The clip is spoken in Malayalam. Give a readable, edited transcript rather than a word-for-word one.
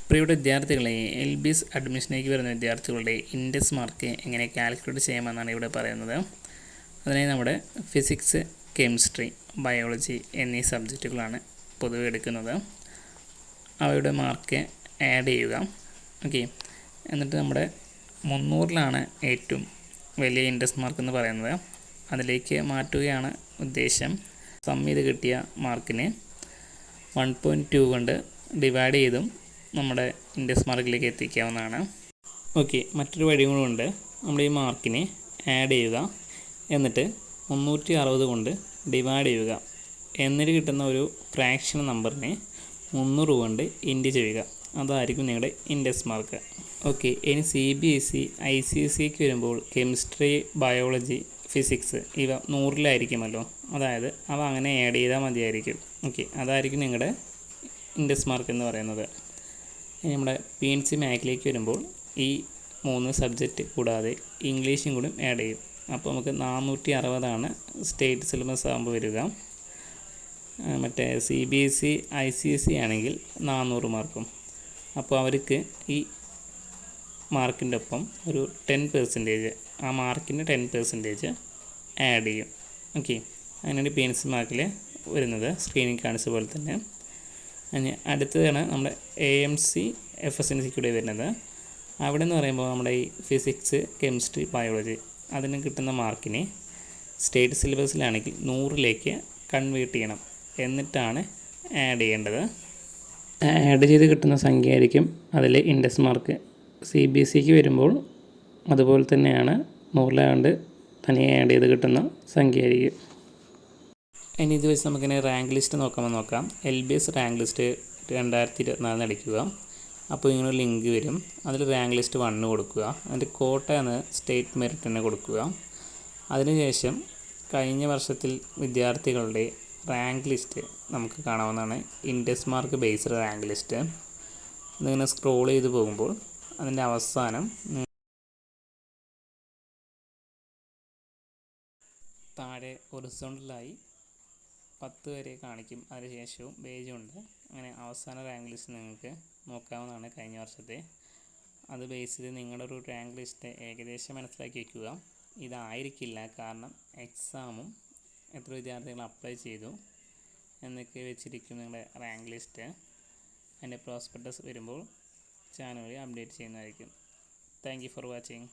പ്രിയപ്പെട്ട വിദ്യാർത്ഥികളെ, LBS അഡ്മിഷനിലേക്ക് വരുന്ന വിദ്യാർത്ഥികളുടെ ഇൻഡെക്സ് മാർക്ക് എങ്ങനെ കാൽക്കുലേറ്റ് ചെയ്യാമെന്നാണ് ഇവിടെ പറയുന്നത്. അതിനായി നമ്മുടെ ഫിസിക്സ്, കെമിസ്ട്രി, ബയോളജി എന്നീ സബ്ജക്റ്റുകളാണ് പൊതുവെ എടുക്കുന്നത്. അവയുടെ മാർക്ക് ആഡ് ചെയ്യുക. ഓക്കെ, എന്നിട്ട് നമ്മുടെ 300-ലാണ് ഏറ്റവും വലിയ ഇൻഡെക്സ് മാർക്ക് എന്ന് പറയുന്നത്. അതിലേക്ക് മാറ്റുകയാണ് ഉദ്ദേശം. സം ചെയ്ത് കിട്ടിയ മാർക്കിനെ 1.2 കൊണ്ട് ഡിവൈഡ് ചെയ്തും നമ്മുടെ ഇൻഡെക്സ് മാർക്കിലേക്ക് എത്തിക്കാവുന്നതാണ്. ഓക്കെ, മറ്റൊരു വഴിയും കൂടെ. നമ്മുടെ ഈ മാർക്കിനെ ആഡ് ചെയ്യുക, എന്നിട്ട് 360 കൊണ്ട് ഡിവൈഡ് ചെയ്യുക. എന്നിട്ട് കിട്ടുന്ന ഒരു ഫ്രാക്ഷൻ നമ്പറിനെ 300 കൊണ്ട് ഇൻറ്റു ചെയ്യുക. അതായിരിക്കും നിങ്ങളുടെ ഇൻഡെക്സ് മാർക്ക്. ഓക്കെ, ഇനി CBSE ICSEക്ക് വരുമ്പോൾ കെമിസ്ട്രി, ബയോളജി, ഫിസിക്സ് ഇവ 100-ലായിരിക്കുമല്ലോ. അതായത് അവ അങ്ങനെ ആഡ് ചെയ്താൽ മതിയായിരിക്കും. ഓക്കെ, അതായിരിക്കും നിങ്ങളുടെ ഇൻഡെക്സ് മാർക്ക് എന്ന് പറയുന്നത്. ഇനി നമ്മുടെ PNC മാത്സിലേക്ക് വരുമ്പോൾ ഈ 3 സബ്ജക്റ്റ് കൂടാതെ ഇംഗ്ലീഷും കൂടി ആഡ് ചെയ്യും. അപ്പോൾ നമുക്ക് 460 സ്റ്റേറ്റ് സിലബസ് ആകുമ്പോൾ വരിക. മറ്റേ CBSE ICSE ആണെങ്കിൽ 400 മാർക്കും. അപ്പോൾ അവർക്ക് ഈ മാർക്കിൻ്റെ ഒപ്പം ഒരു 10%, ആ മാർക്കിൻ്റെ 10% ആഡ് ചെയ്യും. ഓക്കെ, അങ്ങനെയാണ് PNC മാർക്കിൽ വരുന്നത്. സ്ക്രീനിൽ കാണിച്ച പോലെ തന്നെ. അതിന് അടുത്തതാണ് നമ്മുടെ AMC FSNC കൂടെ വരുന്നത്. അവിടെ എന്ന് പറയുമ്പോൾ നമ്മുടെ ഈ ഫിസിക്സ്, കെമിസ്ട്രി, ബയോളജി അതിന് കിട്ടുന്ന മാർക്കിനെ സ്റ്റേറ്റ് സിലബസിലാണെങ്കിൽ 100-ലേക്ക് കൺവേർട്ട് ചെയ്യണം. എന്നിട്ടാണ് ആഡ് ചെയ്യേണ്ടത്. ആഡ് ചെയ്ത് കിട്ടുന്ന സംഖ്യ ആയിരിക്കും അതിൽ ഇൻഡെക്സ് മാർക്ക്. CBSEക്ക് വരുമ്പോൾ അതുപോലെ തന്നെയാണ്, 100-ലാണ്ട് തനിയെ ആഡ് ചെയ്ത് കിട്ടുന്ന സംഖ്യ ആയിരിക്കും. ഇനി ഇത് വെച്ച് നമുക്കിങ്ങനെ റാങ്ക് ലിസ്റ്റ് നോക്കാം. LBS റാങ്ക് ലിസ്റ്റ് 2024 അടിക്കുക. അപ്പോൾ ഇങ്ങനെ ഒരു ലിങ്ക് വരും. അതിൽ റാങ്ക് ലിസ്റ്റ് 1 കൊടുക്കുക. അതിൻ്റെ കോട്ട എന്ന സ്റ്റേറ്റ് മെറിറ്റ് തന്നെ കൊടുക്കുക. അതിനുശേഷം കഴിഞ്ഞ വർഷത്തിൽ വിദ്യാർത്ഥികളുടെ റാങ്ക് ലിസ്റ്റ് നമുക്ക് കാണാവുന്നതാണ്. Index mark based rank list. ഇതിങ്ങനെ സ്ക്രോൾ ചെയ്ത് പോകുമ്പോൾ അതിൻ്റെ അവസാനം താഴെ ഹൊറിസോണ്ടലായി 10 വരെ കാണിക്കും. അതിനുശേഷവും പേജുണ്ട്. അങ്ങനെ അവസാന റാങ്ക് ലിസ്റ്റ് നിങ്ങൾക്ക് നോക്കാവുന്നതാണ് കഴിഞ്ഞ വർഷത്തെ. അത് ബേസ് ചെയ്ത് നിങ്ങളുടെ ഒരു റാങ്ക് ലിസ്റ്റ് ഏകദേശം മനസ്സിലാക്കി വയ്ക്കുക. ഇതായിരിക്കില്ല, കാരണം എക്സാമും എത്ര വിദ്യാർത്ഥികൾ അപ്ലൈ ചെയ്തു എന്നൊക്കെ വെച്ചിരിക്കും നിങ്ങളുടെ റാങ്ക് ലിസ്റ്റ്. അതിൻ്റെ പ്രോസ്പെക്ടസ് വരുമ്പോൾ ചാനലിൽ അപ്ഡേറ്റ് ചെയ്യുന്നതായിരിക്കും. Thank you for watching.